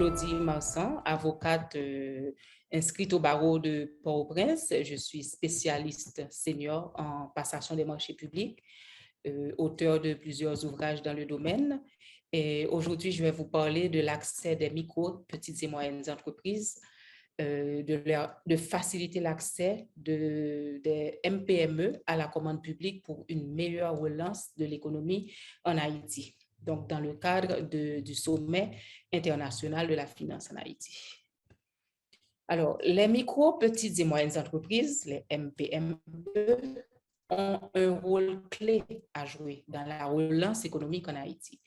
Claudie Marsan, avocate inscrite au barreau de Port-au-Prince. Je suis spécialiste senior en passation des marchés publics, auteur de plusieurs ouvrages dans le domaine. Et aujourd'hui, je vais vous parler de l'accès des micro, petites et moyennes entreprises, de faciliter l'accès des MPME à la commande publique pour une meilleure relance de l'économie en Haïti. Donc, dans le cadre du sommet international de la finance en Haïti. Alors, les micro, petites et moyennes entreprises, les MPME, ont un rôle clé à jouer dans la relance économique en Haïti.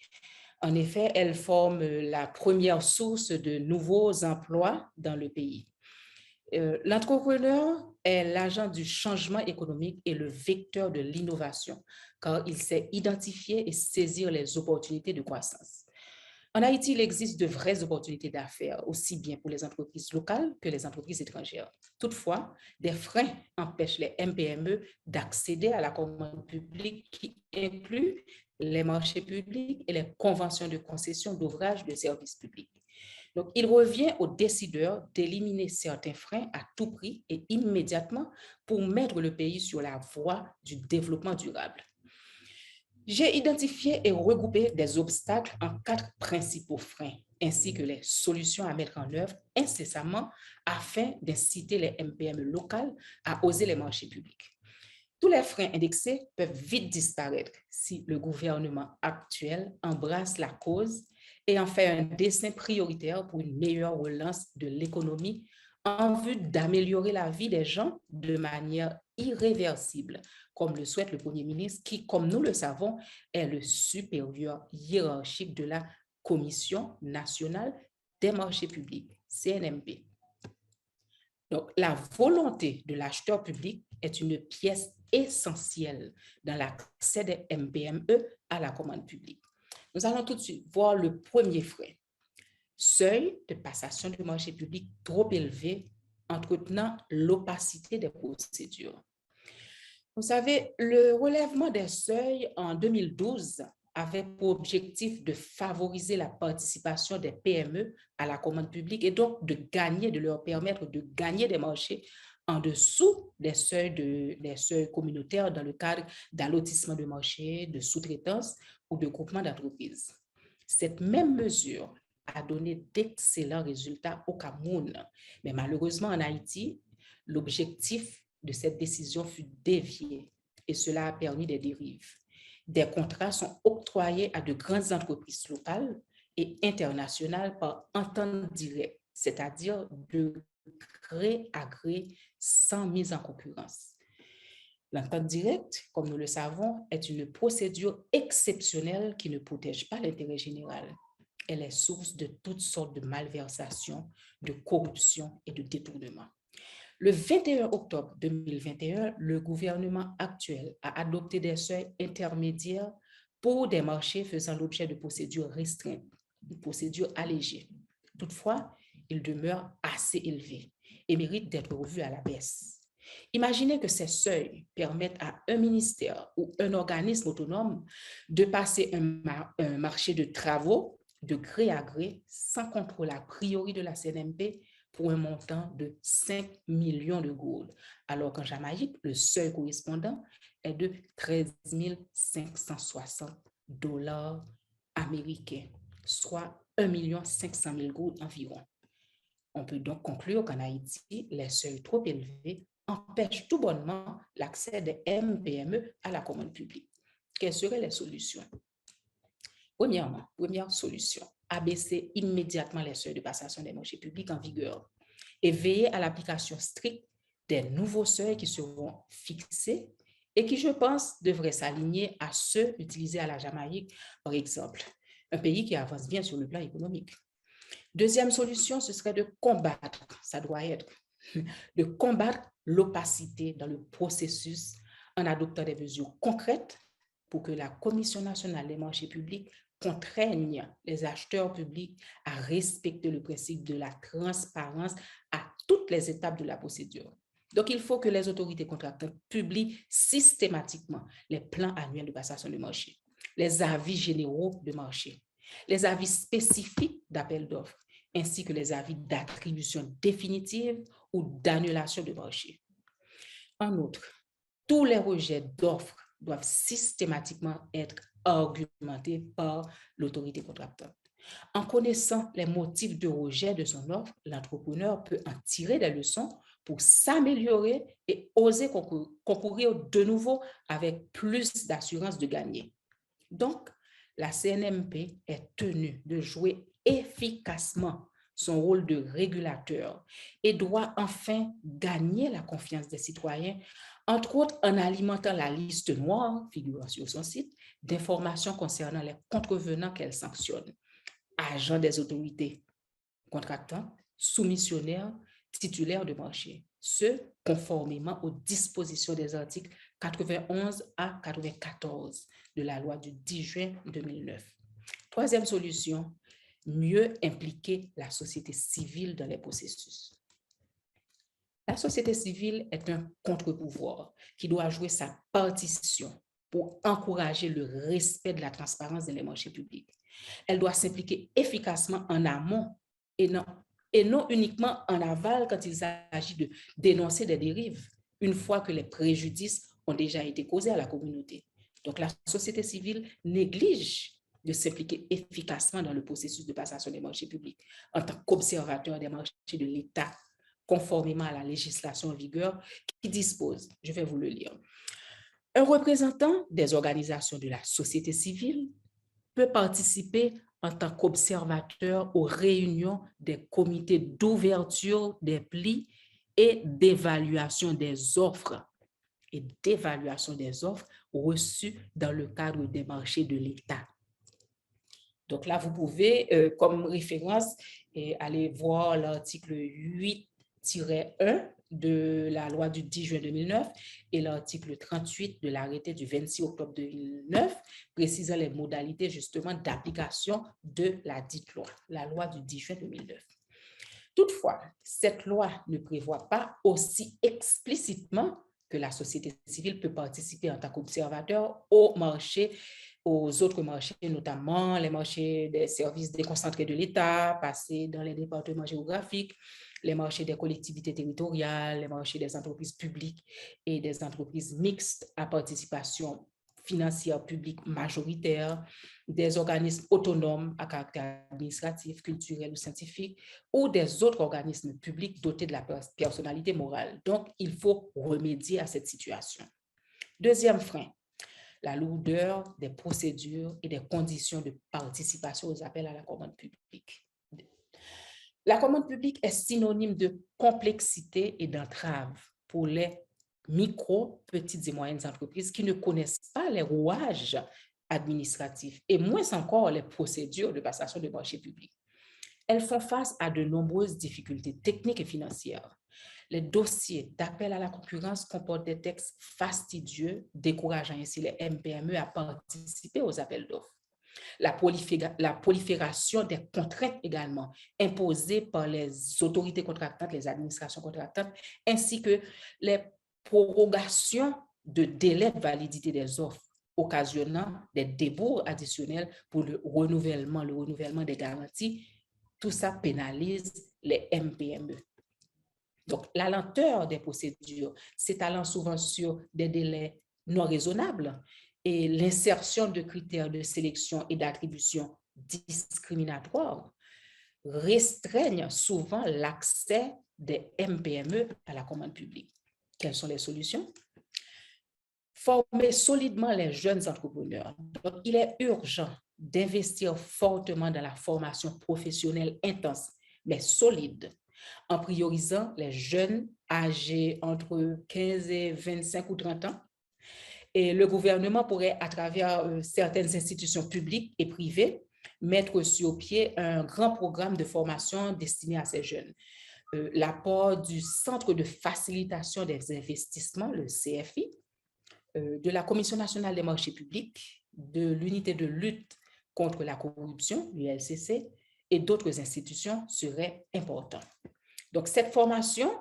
En effet, elles forment la première source de nouveaux emplois dans le pays. L'entrepreneur est l'agent du changement économique et le vecteur de l'innovation, car il sait identifier et saisir les opportunités de croissance. En Haïti, il existe de vraies opportunités d'affaires, aussi bien pour les entreprises locales que les entreprises étrangères. Toutefois, des freins empêchent les MPME d'accéder à la commande publique qui inclut les marchés publics et les conventions de concession d'ouvrages de services publics. Donc, il revient aux décideurs d'éliminer certains freins à tout prix et immédiatement pour mettre le pays sur la voie du développement durable. J'ai identifié et regroupé des obstacles en 4 principaux freins, ainsi que les solutions à mettre en œuvre incessamment afin d'inciter les MPME locales à oser les marchés publics. Tous les freins indexés peuvent vite disparaître si le gouvernement actuel embrasse la cause et en fait un dessein prioritaire pour une meilleure relance de l'économie en vue d'améliorer la vie des gens de manière irréversible, comme le souhaite le Premier ministre, qui, comme nous le savons, est le supérieur hiérarchique de la Commission nationale des marchés publics, CNMP. Donc, la volonté de l'acheteur public est une pièce essentielle dans l'accès des MPME à la commande publique. Nous allons tout de suite voir le premier frein. Seuil de passation du marché public trop élevé, entretenant l'opacité des procédures. Vous savez, le relèvement des seuils en 2012 avait pour objectif de favoriser la participation des PME à la commande publique et donc de leur permettre de gagner des marchés en dessous des seuils communautaires dans le cadre d'allotissement de marchés, de sous-traitance ou de groupement d'entreprises. Cette même mesure a donné d'excellents résultats au Cameroun, mais malheureusement en Haïti, l'objectif de cette décision fut dévié et cela a permis des dérives. Des contrats sont octroyés à de grandes entreprises locales et internationales par entente directe, c'est-à-dire de gré à gré sans mise en concurrence. L'entente directe, comme nous le savons, est une procédure exceptionnelle qui ne protège pas l'intérêt général. Elle est source de toutes sortes de malversations, de corruption et de détournement. Le 21 octobre 2021, le gouvernement actuel a adopté des seuils intermédiaires pour des marchés faisant l'objet de procédures restreintes, de procédures allégées. Toutefois, ils demeurent assez élevés et méritent d'être revus à la baisse. Imaginez que ces seuils permettent à un ministère ou un organisme autonome de passer un marché de travaux de gré à gré sans contrôle a priori de la CNMP pour un montant de 5 millions de gourdes, alors qu'en Jamaïque, le seuil correspondant est de 13 560 $ américains, soit 1 500 000 gourdes environ. On peut donc conclure qu'en Haïti, les seuils trop élevés empêchent tout bonnement l'accès des MPME à la commande publique. Quelles seraient les solutions? Premièrement, première solution, abaisser immédiatement les seuils de passation des marchés publics en vigueur et veiller à l'application stricte des nouveaux seuils qui seront fixés et qui, je pense, devraient s'aligner à ceux utilisés à la Jamaïque, par exemple, un pays qui avance bien sur le plan économique. Deuxième solution, ce serait de combattre, ça doit être, de combattre l'opacité dans le processus en adoptant des mesures concrètes pour que la Commission nationale des marchés publics contraigne les acheteurs publics à respecter le principe de la transparence à toutes les étapes de la procédure. Donc, il faut que les autorités contractantes publient systématiquement les plans annuels de passation de marché, les avis généraux de marché, les avis spécifiques d'appel d'offres ainsi que les avis d'attribution définitive ou d'annulation de marché. En outre, tous les rejets d'offres doivent systématiquement être argumentés par l'autorité contractante. En connaissant les motifs de rejet de son offre, l'entrepreneur peut en tirer des leçons pour s'améliorer et oser concourir de nouveau avec plus d'assurance de gagner. Donc, la CNMP est tenue de jouer efficacement son rôle de régulateur et doit enfin gagner la confiance des citoyens, entre autres en alimentant la liste noire, figurant sur son site, d'informations concernant les contrevenants qu'elle sanctionne, agents des autorités contractantes, soumissionnaires, titulaires de marché, ce conformément aux dispositions des articles 91 à 94 de la loi du 10 juin 2009. Troisième solution, mieux impliquer la société civile dans les processus. La société civile est un contre-pouvoir qui doit jouer sa partition pour encourager le respect de la transparence dans les marchés publics. Elle doit s'impliquer efficacement en amont et non uniquement en aval quand il s'agit de dénoncer des dérives, une fois que les préjudices ont déjà été causés à la communauté. Donc, la société civile néglige de s'impliquer efficacement dans le processus de passation des marchés publics en tant qu'observateur des marchés de l'État, conformément à la législation en vigueur qui dispose, je vais vous le lire, un représentant des organisations de la société civile peut participer en tant qu'observateur aux réunions des comités d'ouverture des plis et d'évaluation des offres reçues dans le cadre des marchés de l'État. Donc là, vous pouvez, comme référence, aller voir l'article 8-1 de la loi du 10 juin 2009 et l'article 38 de l'arrêté du 26 octobre 2009, précisant les modalités justement d'application de la dite loi, la loi du 10 juin 2009. Toutefois, cette loi ne prévoit pas aussi explicitement que la société civile peut participer en tant qu'observateur aux autres marchés, notamment les marchés des services déconcentrés de l'État, passés dans les départements géographiques, les marchés des collectivités territoriales, les marchés des entreprises publiques et des entreprises mixtes à participation financière publique majoritaire, des organismes autonomes à caractère administratif, culturel ou scientifique, ou des autres organismes publics dotés de la personnalité morale. Donc, il faut remédier à cette situation. Deuxième frein, la lourdeur des procédures et des conditions de participation aux appels à la commande publique. La commande publique est synonyme de complexité et d'entrave pour les micro, petites et moyennes entreprises qui ne connaissent pas les rouages administratifs et moins encore les procédures de passation de marchés publics. Elles font face à de nombreuses difficultés techniques et financières. Les dossiers d'appel à la concurrence comportent des textes fastidieux, décourageant ainsi les MPME à participer aux appels d'offres. La prolifération des contraintes également imposées par les autorités contractantes, les administrations contractantes, ainsi que les prorogations de délais de validité des offres, occasionnant des débours additionnels pour le renouvellement des garanties. Tout ça pénalise les MPME. Donc, la lenteur des procédures s'étalant souvent sur des délais non raisonnables et l'insertion de critères de sélection et d'attribution discriminatoires restreignent souvent l'accès des MPME à la commande publique. Quelles sont les solutions? Former solidement les jeunes entrepreneurs. Donc, il est urgent d'investir fortement dans la formation professionnelle intense, mais solide, en priorisant les jeunes âgés entre 15 et 25 ou 30 ans. Et le gouvernement pourrait, à travers certaines institutions publiques et privées, mettre sur pied un grand programme de formation destiné à ces jeunes. L'apport du Centre de facilitation des investissements, le CFI, de la Commission nationale des marchés publics, de l'unité de lutte contre la corruption, l'ULCC, et d'autres institutions serait important. Donc, cette formation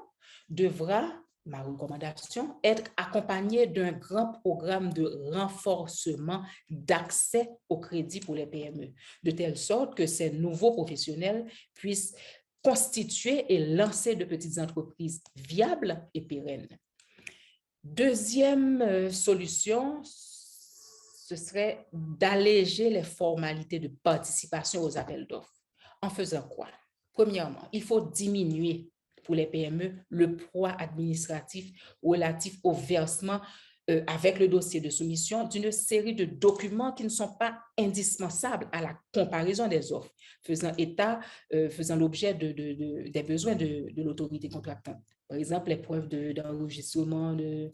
devra ma recommandation, être accompagné d'un grand programme de renforcement d'accès au crédit pour les PME, de telle sorte que ces nouveaux professionnels puissent constituer et lancer de petites entreprises viables et pérennes. Deuxième solution, ce serait d'alléger les formalités de participation aux appels d'offres. En faisant quoi? Premièrement, il faut diminuer pour les PME le poids administratif relatif au versement avec le dossier de soumission d'une série de documents qui ne sont pas indispensables à la comparaison des offres, faisant l'objet des besoins de l'autorité contractante. Par exemple, les preuves d'enregistrement de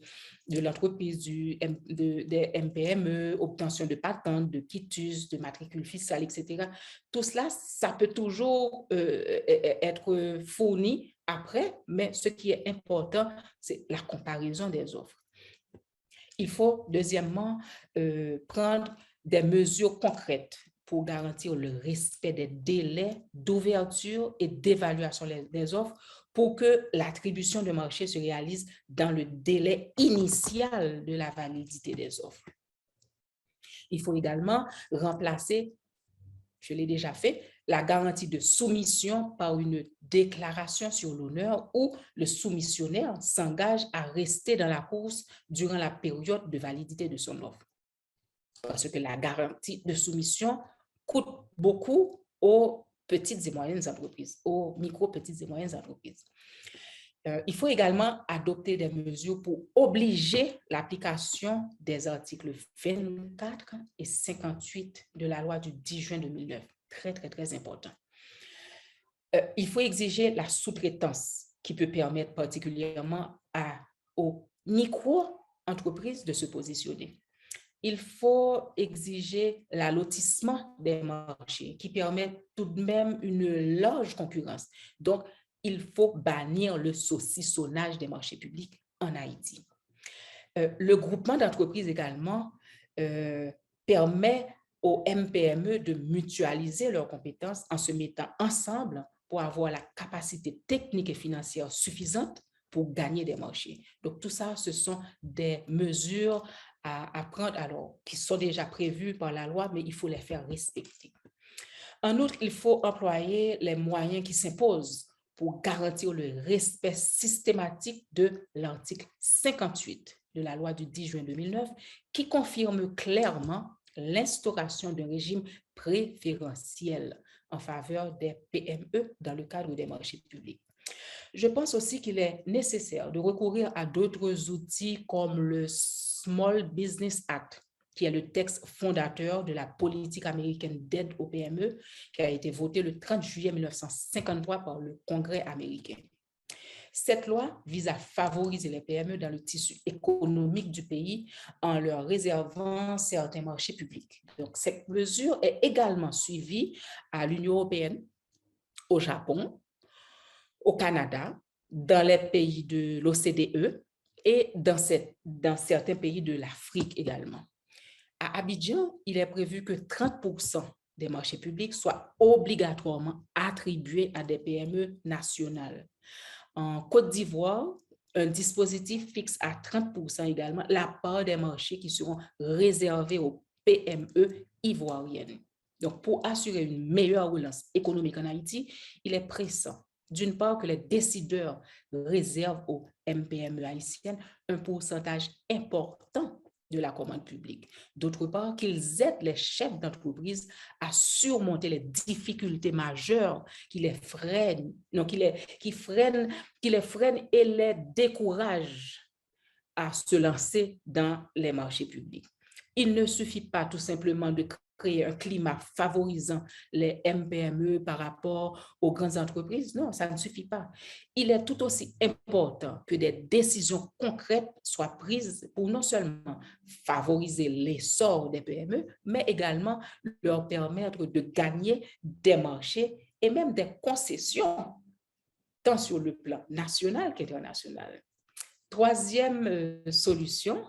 l'entreprise, des MPME, obtention de patentes, de quitus, de matricule fiscale, etc. Tout cela, ça peut toujours être fourni après, mais ce qui est important, c'est la comparaison des offres. Il faut, deuxièmement, prendre des mesures concrètes pour garantir le respect des délais d'ouverture et d'évaluation des offres pour que l'attribution de marché se réalise dans le délai initial de la validité des offres. Il faut également remplacer, je l'ai déjà fait, la garantie de soumission par une déclaration sur l'honneur où le soumissionnaire s'engage à rester dans la course durant la période de validité de son offre. Parce que la garantie de soumission coûte beaucoup aux petites et moyennes entreprises, aux micro, petites et moyennes entreprises. Il faut également adopter des mesures pour obliger l'application des articles 24 et 58 de la loi du 10 juin 2009. Très, très, très important. Il faut exiger la sous-traitance qui peut permettre particulièrement aux micro-entreprises de se positionner. Il faut exiger l'allotissement des marchés qui permet tout de même une large concurrence. Donc, il faut bannir le saucissonnage des marchés publics en Haïti. Le groupement d'entreprises également permet aux MPME de mutualiser leurs compétences en se mettant ensemble pour avoir la capacité technique et financière suffisante pour gagner des marchés. Donc, tout ça, ce sont des mesures à prendre, alors, qui sont déjà prévues par la loi, mais il faut les faire respecter. En outre, il faut employer les moyens qui s'imposent pour garantir le respect systématique de l'article 58 de la loi du 10 juin 2009, qui confirme clairement l'instauration d'un régime préférentiel en faveur des PME dans le cadre des marchés publics. Je pense aussi qu'il est nécessaire de recourir à d'autres outils comme le Small Business Act, qui est le texte fondateur de la politique américaine d'aide aux PME, qui a été voté le 30 juillet 1953 par le Congrès américain. Cette loi vise à favoriser les PME dans le tissu économique du pays en leur réservant certains marchés publics. Donc, cette mesure est également suivie à l'Union européenne, au Japon, au Canada, dans les pays de l'OCDE et dans certains pays de l'Afrique également. À Abidjan, il est prévu que 30% des marchés publics soient obligatoirement attribués à des PME nationales. En Côte d'Ivoire, un dispositif fixe à 30% également la part des marchés qui seront réservés aux PME ivoiriennes. Donc, pour assurer une meilleure relance économique en Haïti, il est pressant, d'une part, que les décideurs réservent aux MPME haïtiennes un pourcentage important de la commande publique. D'autre part, qu'ils aident les chefs d'entreprise à surmonter les difficultés majeures qui les freinent, qui les freinent et les découragent à se lancer dans les marchés publics. Il ne suffit pas tout simplement de créer un climat favorisant les MPME par rapport aux grandes entreprises. Non, ça ne suffit pas. Il est tout aussi important que des décisions concrètes soient prises pour non seulement favoriser l'essor des PME, mais également leur permettre de gagner des marchés et même des concessions, tant sur le plan national qu'international. Troisième solution,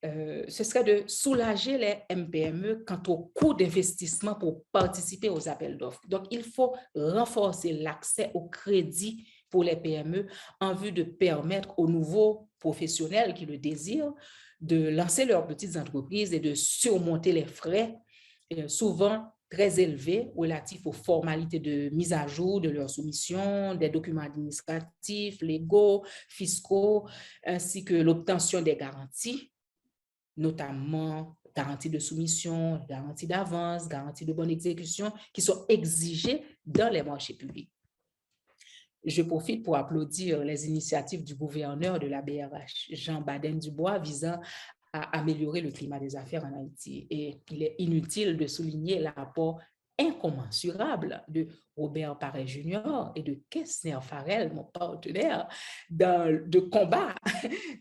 ce serait de soulager les MPME quant au coût d'investissement pour participer aux appels d'offres. Donc, il faut renforcer l'accès au crédit pour les PME en vue de permettre aux nouveaux professionnels qui le désirent de lancer leurs petites entreprises et de surmonter les frais souvent très élevés relatifs aux formalités de mise à jour de leur soumission, des documents administratifs, légaux, fiscaux, ainsi que l'obtention des garanties, notamment garantie de soumission, garantie d'avance, garantie de bonne exécution, qui sont exigées dans les marchés publics. Je profite pour applaudir les initiatives du gouverneur de la BRH, Jean Baden-Dubois, visant à améliorer le climat des affaires en Haïti. Et il est inutile de souligner l'apport incommensurable de Robert Paré Jr. et de Kessner Farrell, mon partenaire, de combat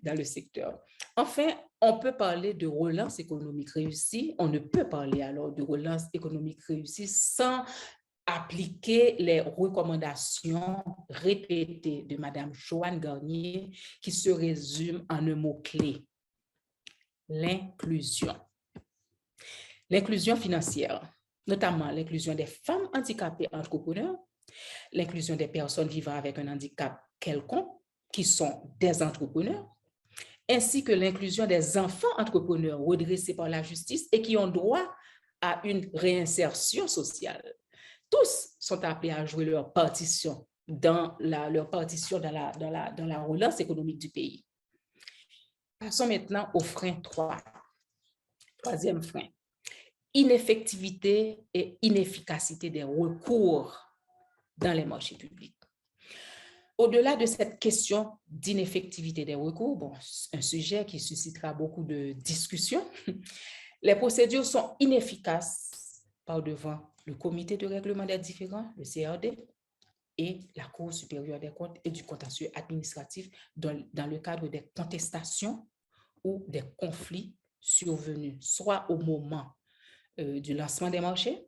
dans le secteur. Enfin, on peut parler de relance économique réussie. On ne peut parler alors de relance économique réussie sans appliquer les recommandations répétées de Mme Joanne Garnier qui se résument en un mot-clé: l'inclusion. L'inclusion financière, notamment l'inclusion des femmes handicapées entrepreneurs, l'inclusion des personnes vivant avec un handicap quelconque, qui sont des entrepreneurs, ainsi que l'inclusion des enfants entrepreneurs redressés par la justice et qui ont droit à une réinsertion sociale. Tous sont appelés à jouer leur partition dans la relance économique du pays. Passons maintenant au frein 3. Troisième frein, ineffectivité et inefficacité des recours dans les marchés publics. Au-delà de cette question d'ineffectivité des recours, bon, un sujet qui suscitera beaucoup de discussions, les procédures sont inefficaces par devant le comité de règlement des différends, le CRD, et la Cour supérieure des comptes et du contentieux administratif dans le cadre des contestations ou des conflits survenus, soit au moment du lancement des marchés,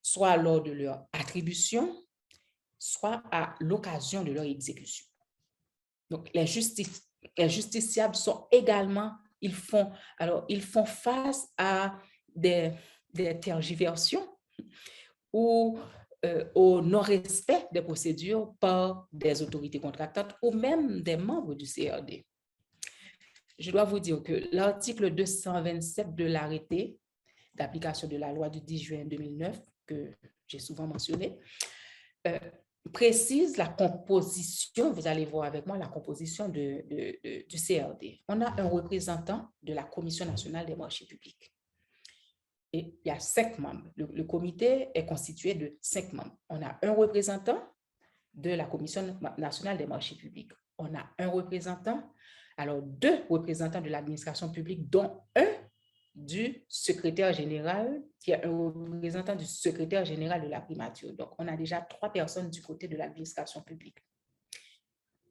soit lors de leur attribution, soit à l'occasion de leur exécution. Donc, les justiciables sont également, ils font face à des tergiversions ou au non-respect des procédures par des autorités contractantes ou même des membres du CRD. Je dois vous dire que l'article 227 de l'arrêté d'application de la loi du 10 juin 2009, que j'ai souvent mentionné, précise la composition, vous allez voir avec moi la composition du CRD. On a un représentant de la Commission nationale des marchés publics. Et il y a 5 membres. Le comité est constitué de 5 membres. On a un représentant de la Commission nationale des marchés publics. On a un représentant, alors 2 représentants de l'administration publique, dont un du secrétaire général, qui est un représentant du secrétaire général de la primature. Donc, on a déjà 3 personnes du côté de l'administration publique.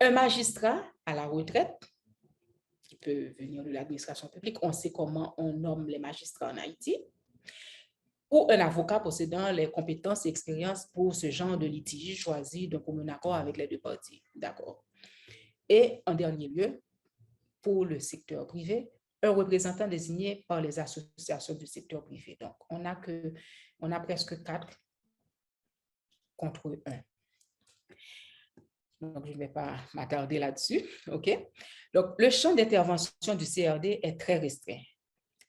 Un magistrat à la retraite, qui peut venir de l'administration publique, on sait comment on nomme les magistrats en Haïti, ou un avocat possédant les compétences et expériences pour ce genre de litige choisi d'un commun accord avec les 2 parties. D'accord. Et en dernier lieu, pour le secteur privé, un représentant désigné par les associations du secteur privé. Donc, on a presque 4 contre 1. Donc, je ne vais pas m'attarder là-dessus. OK? Donc, le champ d'intervention du CRD est très restreint.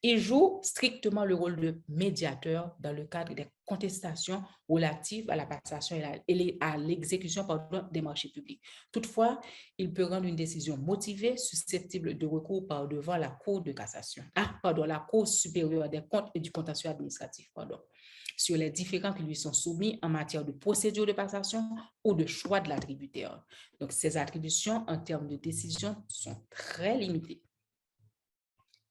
Il joue strictement le rôle de médiateur dans le cadre des contestations relatives à la passation et à l'exécution des marchés publics. Toutefois, il peut rendre une décision motivée, susceptible de recours par devant la Cour de cassation, la Cour supérieure des comptes et du contentieux administratif, sur les différends qui lui sont soumis en matière de procédure de passation ou de choix de l'attributaire. Donc, ces attributions en termes de décision sont très limitées.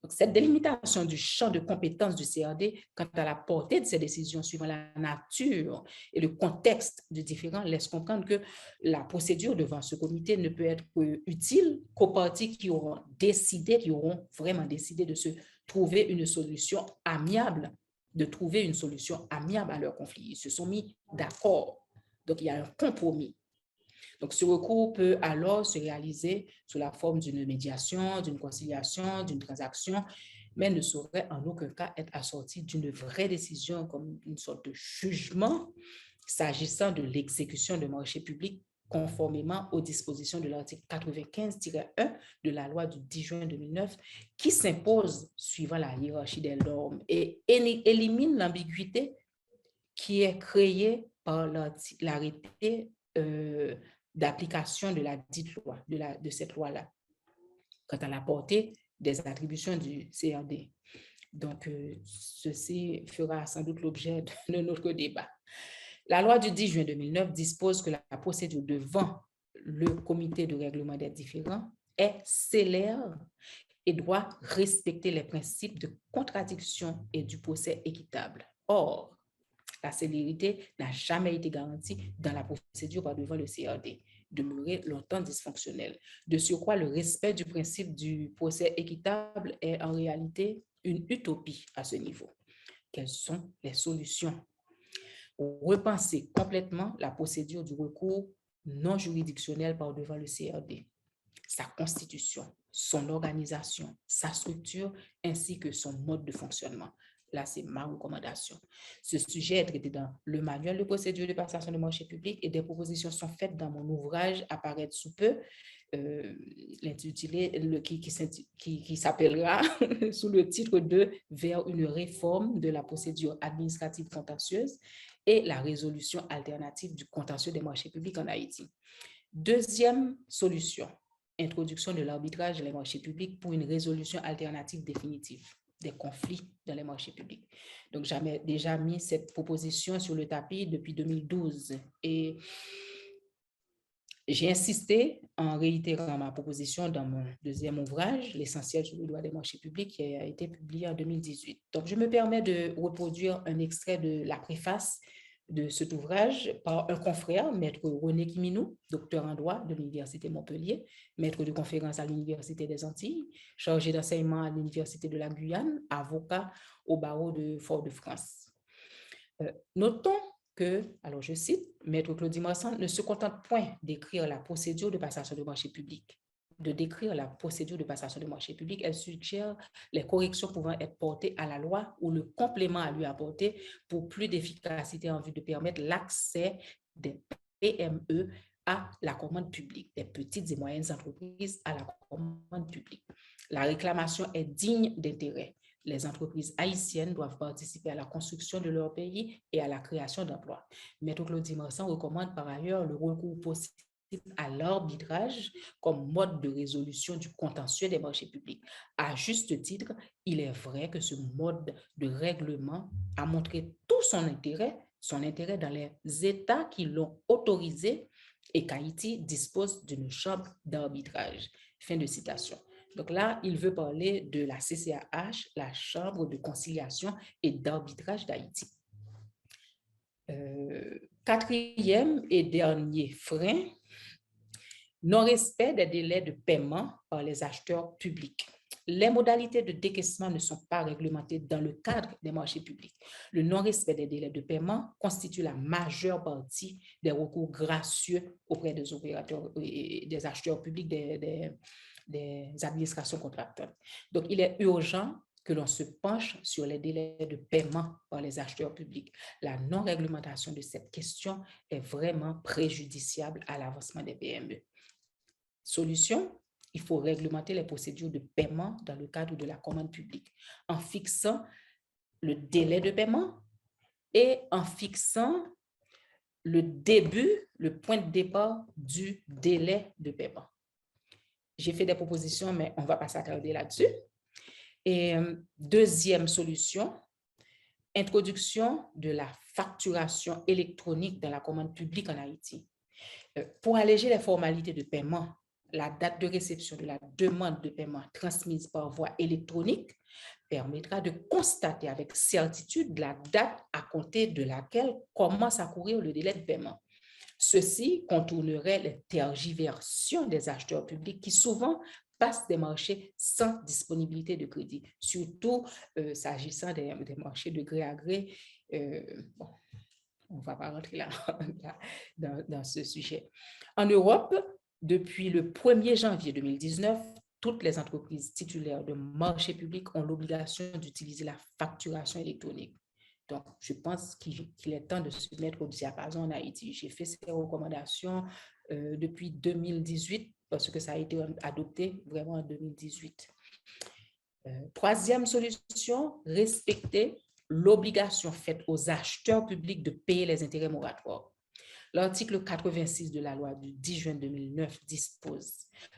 Donc, cette délimitation du champ de compétences du CRD quant à la portée de ces décisions suivant la nature et le contexte du différend laisse comprendre que la procédure devant ce comité ne peut être utile qu'aux parties qui auront vraiment décidé de se trouver une solution amiable, à leur conflit. Ils se sont mis d'accord. Donc, il y a un compromis. Donc, ce recours peut alors se réaliser sous la forme d'une médiation, d'une conciliation, d'une transaction, mais ne saurait en aucun cas être assorti d'une vraie décision comme une sorte de jugement s'agissant de l'exécution de marchés publics conformément aux dispositions de l'article 95-1 de la loi du 10 juin 2009 qui s'impose suivant la hiérarchie des normes et élimine l'ambiguïté qui est créée par l'arrêté d'application de la dite loi, de cette loi-là, quant à la portée des attributions du CRD. Donc, ceci fera sans doute l'objet de notre débat. La loi du 10 juin 2009 dispose que la procédure devant le comité de règlement des différends est célère et doit respecter les principes de contradiction et du procès équitable. Or, la célérité n'a jamais été garantie dans la procédure par devant le CRD, demeurée longtemps dysfonctionnelle. De surcroît, le respect du principe du procès équitable est en réalité une utopie à ce niveau. Quelles sont les solutions? Repenser complètement la procédure du recours non juridictionnel par devant le CRD, sa constitution, son organisation, sa structure, ainsi que son mode de fonctionnement. Là, c'est ma recommandation. Ce sujet est traité dans le manuel de procédure de passation de marché public et des propositions sont faites dans mon ouvrage apparaître sous peu, l'intitulé qui s'appellera sous le titre de « Vers une réforme de la procédure administrative contentieuse et la résolution alternative du contentieux des marchés publics en Haïti ». Deuxième solution, introduction de l'arbitrage dans les marchés publics pour une résolution alternative définitive des conflits dans les marchés publics. Donc, j'avais déjà mis cette proposition sur le tapis depuis 2012 et j'ai insisté en réitérant ma proposition dans mon deuxième ouvrage, L'essentiel sur le droit des marchés publics, qui a été publié en 2018. Donc, je me permets de reproduire un extrait de la préface de cet ouvrage par un confrère, maître René Kiminou, docteur en droit de l'Université Montpellier, maître de conférence à l'Université des Antilles, chargé d'enseignement à l'Université de la Guyane, avocat au barreau de Fort-de-France. Notons que, alors je cite, maître Claudie Marsan ne se contente point d'écrire la procédure de passation de marché public. De décrire la procédure de passation de marché public, elle suggère les corrections pouvant être portées à la loi ou le complément à lui apporter pour plus d'efficacité en vue de permettre l'accès des PME à la commande publique, des petites et moyennes entreprises à la commande publique. La réclamation est digne d'intérêt. Les entreprises haïtiennes doivent participer à la construction de leur pays et à la création d'emplois. Maître Claudie Marsan recommande par ailleurs le recours possible à l'arbitrage comme mode de résolution du contentieux des marchés publics. À juste titre, il est vrai que ce mode de règlement a montré tout son intérêt dans les États qui l'ont autorisé et qu'Haïti dispose d'une chambre d'arbitrage. Fin de citation. Donc là, il veut parler de la CCAH, la Chambre de conciliation et d'arbitrage d'Haïti. Quatrième et dernier frein, non-respect des délais de paiement par les acheteurs publics. Les modalités de décaissement ne sont pas réglementées dans le cadre des marchés publics. Le non-respect des délais de paiement constitue la majeure partie des recours gracieux auprès des opérateurs et des acheteurs publics des administrations contractantes. Donc, il est urgent que l'on se penche sur les délais de paiement par les acheteurs publics. La non-réglementation de cette question est vraiment préjudiciable à l'avancement des PME. Solution, il faut réglementer les procédures de paiement dans le cadre de la commande publique en fixant le délai de paiement et en fixant le début, le point de départ du délai de paiement. J'ai fait des propositions, mais on ne va pas s'attarder là-dessus. Et deuxième solution, introduction de la facturation électronique dans la commande publique en Haïti. Pour alléger les formalités de paiement, la date de réception de la demande de paiement transmise par voie électronique permettra de constater avec certitude la date à compter de laquelle commence à courir le délai de paiement. Ceci contournerait les tergiversions des acheteurs publics qui souvent passent des marchés sans disponibilité de crédit, surtout s'agissant des marchés de gré à gré. Bon, on ne va pas rentrer là, dans ce sujet. En Europe, depuis le 1er janvier 2019, toutes les entreprises titulaires de marchés publics ont l'obligation d'utiliser la facturation électronique. Donc, je pense qu'il est temps de se mettre au diapason en Haïti. J'ai fait ces recommandations depuis 2018, parce que ça a été adopté vraiment en 2018. Troisième solution, respecter l'obligation faite aux acheteurs publics de payer les intérêts moratoires. L'article 86 de la loi du 10 juin 2009 dispose: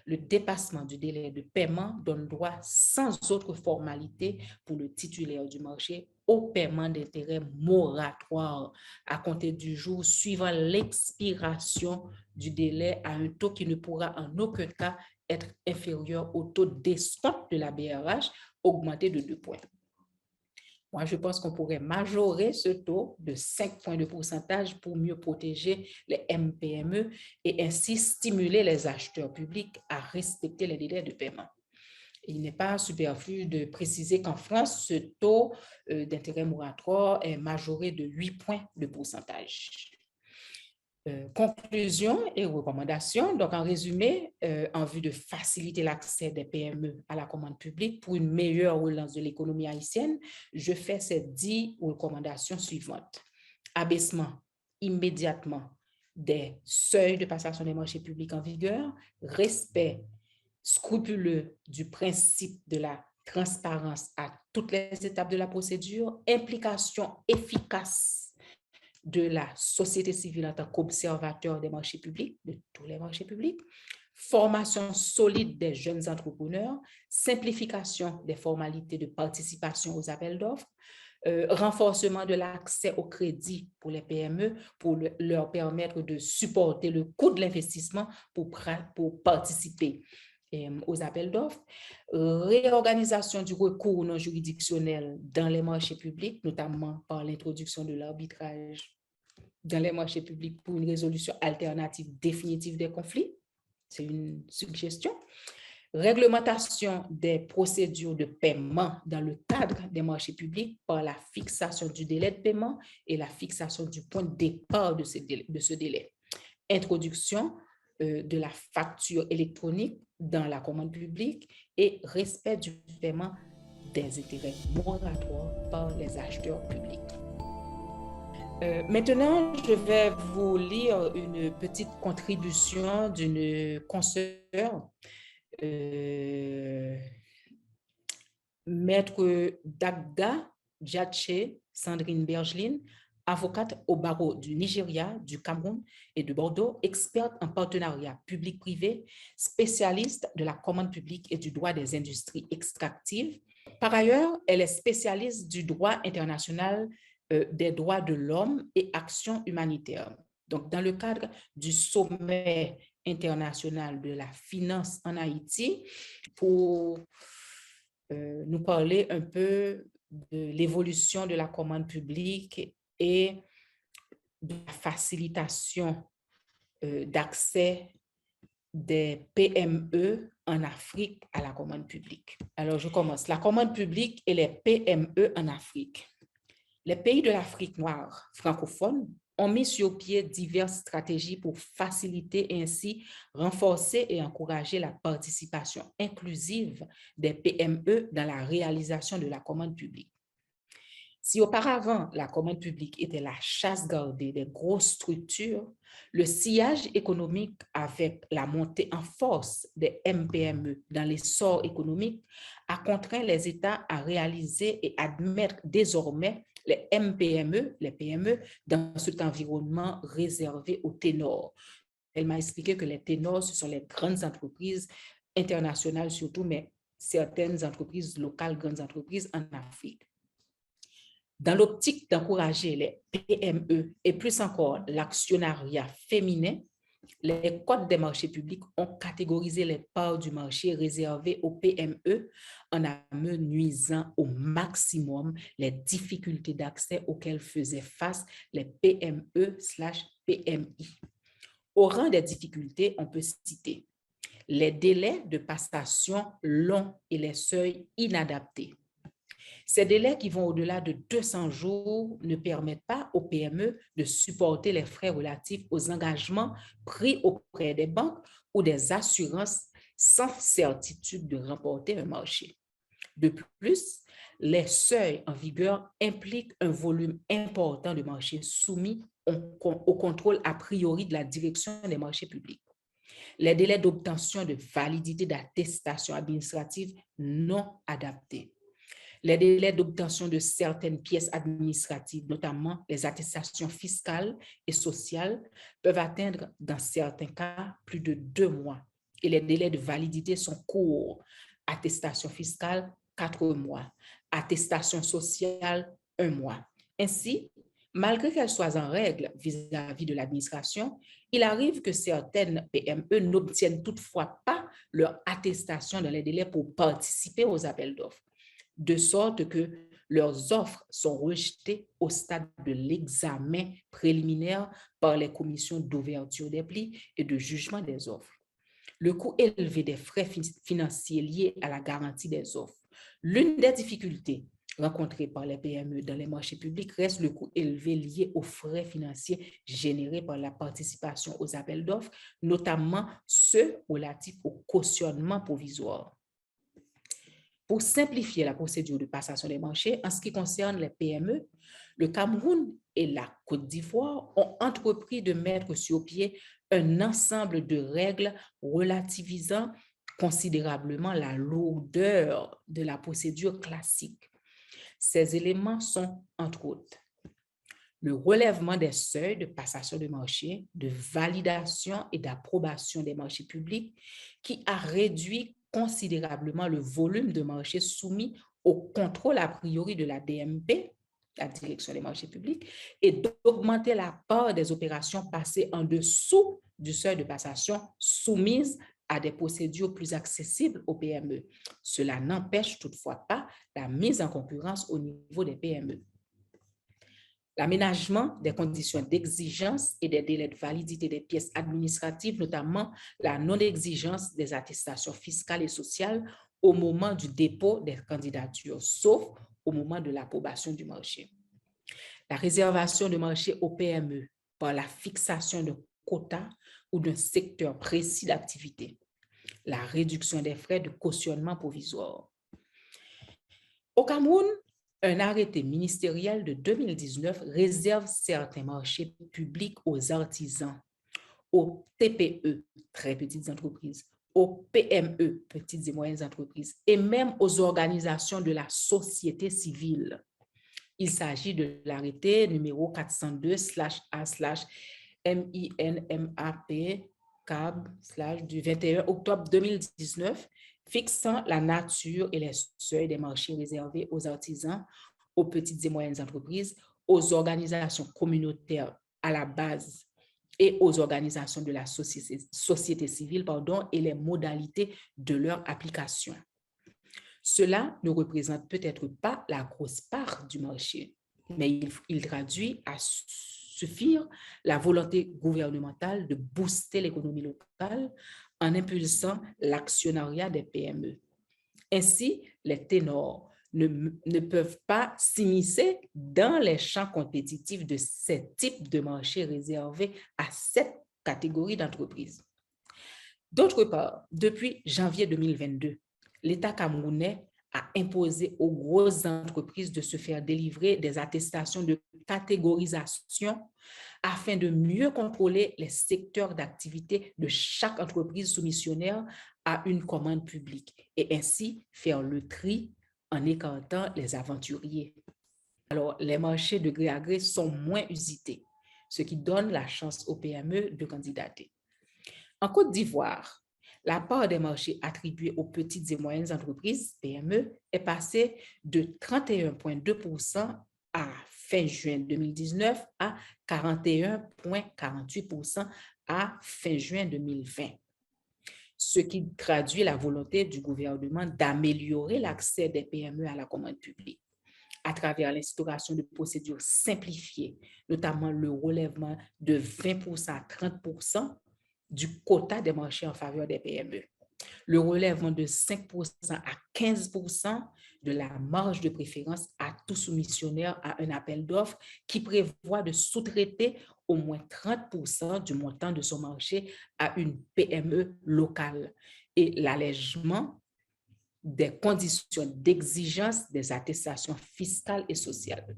le dépassement du délai de paiement donne droit sans autre formalité pour le titulaire du marché au paiement d'intérêts moratoires à compter du jour suivant l'expiration du délai à un taux qui ne pourra en aucun cas être inférieur au taux d'escompte de la BRH, augmenté de 2 points. Moi, je pense qu'on pourrait majorer ce taux de 5 points de pourcentage pour mieux protéger les MPME et ainsi stimuler les acheteurs publics à respecter les délais de paiement. Il n'est pas superflu de préciser qu'en France, ce taux d'intérêt moratoire est majoré de 8 points de pourcentage. Conclusions et recommandations. Donc, en résumé, en vue de faciliter l'accès des PME à la commande publique pour une meilleure relance de l'économie haïtienne, je fais ces 10 recommandations suivantes. Abaissement immédiatement des seuils de passation des marchés publics en vigueur, respect scrupuleux du principe de la transparence à toutes les étapes de la procédure, implication efficace de la société civile en tant qu'observateur des marchés publics, de tous les marchés publics, formation solide des jeunes entrepreneurs, simplification des formalités de participation aux appels d'offres, renforcement de l'accès au crédit pour les PME pour leur permettre de supporter le coût de l'investissement pour participer aux appels d'offres, réorganisation du recours non juridictionnel dans les marchés publics, notamment par l'introduction de l'arbitrage dans les marchés publics pour une résolution alternative définitive des conflits. C'est une suggestion. Réglementation des procédures de paiement dans le cadre des marchés publics par la fixation du délai de paiement et la fixation du point de départ de ce délai. Introduction de la facture électronique dans la commande publique et respect du paiement des intérêts moratoires par les acheteurs publics. Maintenant, je vais vous lire une petite contribution d'une consoeur, Maître Dagda Djatché Sandrine Bergeline, avocate au barreau du Nigeria, du Cameroun et de Bordeaux, experte en partenariat public-privé, spécialiste de la commande publique et du droit des industries extractives. Par ailleurs, elle est spécialiste du droit international des droits de l'homme et actions humanitaires. Donc, dans le cadre du sommet international de la finance en Haïti, pour nous parler un peu de l'évolution de la commande publique et de la facilitation d'accès des PME en Afrique à la commande publique. Alors, je commence. La commande publique et les PME en Afrique. Les pays de l'Afrique noire francophone ont mis sur pied diverses stratégies pour faciliter et ainsi renforcer et encourager la participation inclusive des PME dans la réalisation de la commande publique. Si auparavant, la commande publique était la chasse gardée des grosses structures, le sillage économique avec la montée en force des MPME dans l'essor économique a contraint les États à réaliser et admettre désormais les MPME, les PME, dans cet environnement réservé aux ténors. Elle m'a expliqué que les ténors, ce sont les grandes entreprises internationales surtout, mais certaines entreprises locales, grandes entreprises en Afrique. Dans l'optique d'encourager les PME et plus encore l'actionnariat féminin, les codes des marchés publics ont catégorisé les parts du marché réservées aux PME en amenuisant au maximum les difficultés d'accès auxquelles faisaient face les PME/PMI. Au rang des difficultés, on peut citer les délais de passation longs et les seuils inadaptés. Ces délais qui vont au-delà de 200 jours ne permettent pas aux PME de supporter les frais relatifs aux engagements pris auprès des banques ou des assurances sans certitude de remporter un marché. De plus, les seuils en vigueur impliquent un volume important de marchés soumis au contrôle a priori de la direction des marchés publics. Les délais d'obtention de validité d'attestation administrative non adaptés. Les délais d'obtention de certaines pièces administratives, notamment les attestations fiscales et sociales, peuvent atteindre, dans certains cas, plus de 2 mois. Et les délais de validité sont courts. Attestation fiscale, 4 mois. Attestation sociale, 1 mois. Ainsi, malgré qu'elles soient en règle vis-à-vis de l'administration, il arrive que certaines PME n'obtiennent toutefois pas leur attestation dans les délais pour participer aux appels d'offres, de sorte que leurs offres sont rejetées au stade de l'examen préliminaire par les commissions d'ouverture des plis et de jugement des offres. Le coût élevé des frais financiers liés à la garantie des offres. L'une des difficultés rencontrées par les PME dans les marchés publics reste le coût élevé lié aux frais financiers générés par la participation aux appels d'offres, notamment ceux relatifs au cautionnement provisoire. Pour simplifier la procédure de passation des marchés, en ce qui concerne les PME, le Cameroun et la Côte d'Ivoire ont entrepris de mettre sur pied un ensemble de règles relativisant considérablement la lourdeur de la procédure classique. Ces éléments sont, entre autres, le relèvement des seuils de passation de marché, de validation et d'approbation des marchés publics, qui a réduit considérablement le volume de marchés soumis au contrôle a priori de la DMP, la direction des marchés publics, et d'augmenter la part des opérations passées en dessous du seuil de passation soumises à des procédures plus accessibles aux PME. Cela n'empêche toutefois pas la mise en concurrence au niveau des PME. L'aménagement des conditions d'exigence et des délais de validité des pièces administratives, notamment la non-exigence des attestations fiscales et sociales au moment du dépôt des candidatures, sauf au moment de l'approbation du marché. La réservation de marché aux PME par la fixation de quotas ou d'un secteur précis d'activité. La réduction des frais de cautionnement provisoire. Au Cameroun, un arrêté ministériel de 2019 réserve certains marchés publics aux artisans, aux TPE, très petites entreprises, aux PME, petites et moyennes entreprises, et même aux organisations de la société civile. Il s'agit de l'arrêté numéro 402/A/MINMAP/CAB/ du 21 octobre 2019, fixant la nature et les seuils des marchés réservés aux artisans, aux petites et moyennes entreprises, aux organisations communautaires à la base et aux organisations de la société civile, et les modalités de leur application. Cela ne représente peut-être pas la grosse part du marché, mais il traduit à suffire la volonté gouvernementale de booster l'économie locale en impulsant l'actionnariat des PME. Ainsi, les ténors ne peuvent pas s'immiscer dans les champs compétitifs de ces types de marchés réservés à cette catégorie d'entreprises. D'autre part, depuis janvier 2022, l'État camerounais a imposé aux grosses entreprises de se faire délivrer des attestations de catégorisation afin de mieux contrôler les secteurs d'activité de chaque entreprise soumissionnaire à une commande publique et ainsi faire le tri en écartant les aventuriers. Alors, les marchés de gré à gré sont moins usités, ce qui donne la chance aux PME de candidater. En Côte d'Ivoire, la part des marchés attribués aux petites et moyennes entreprises, PME, est passée de 31,2% à fin juin 2019 à 41,48% à fin juin 2020, ce qui traduit la volonté du gouvernement d'améliorer l'accès des PME à la commande publique à travers l'instauration de procédures simplifiées, notamment le relèvement de 20% à 30% du quota des marchés en faveur des PME, le relèvement de 5% à 15% de la marge de préférence à tout soumissionnaire à un appel d'offres qui prévoit de sous-traiter au moins 30% du montant de son marché à une PME locale et l'allègement des conditions d'exigence des attestations fiscales et sociales.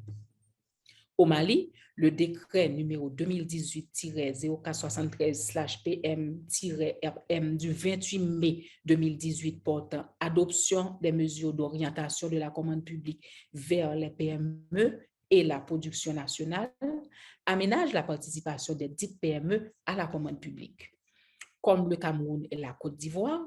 Au Mali, le décret numéro 2018-0473/PM-RM du 28 mai 2018 portant adoption des mesures d'orientation de la commande publique vers les PME et la production nationale aménage la participation des dites PME à la commande publique. Comme le Cameroun et la Côte d'Ivoire,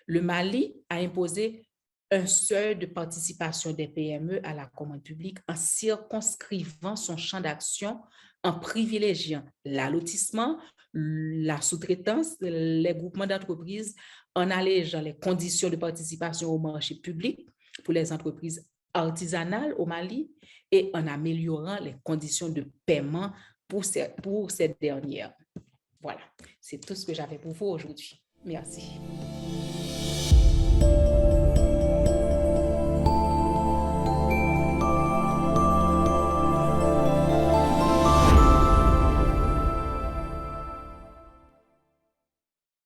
le Mali a imposé un seuil de participation des PME à la commande publique en circonscrivant son champ d'action, en privilégiant l'allotissement, la sous-traitance, les groupements d'entreprises, en allégeant les conditions de participation au marché public pour les entreprises artisanales au Mali et en améliorant les conditions de paiement pour ces dernières. Voilà, c'est tout ce que j'avais pour vous aujourd'hui. Merci.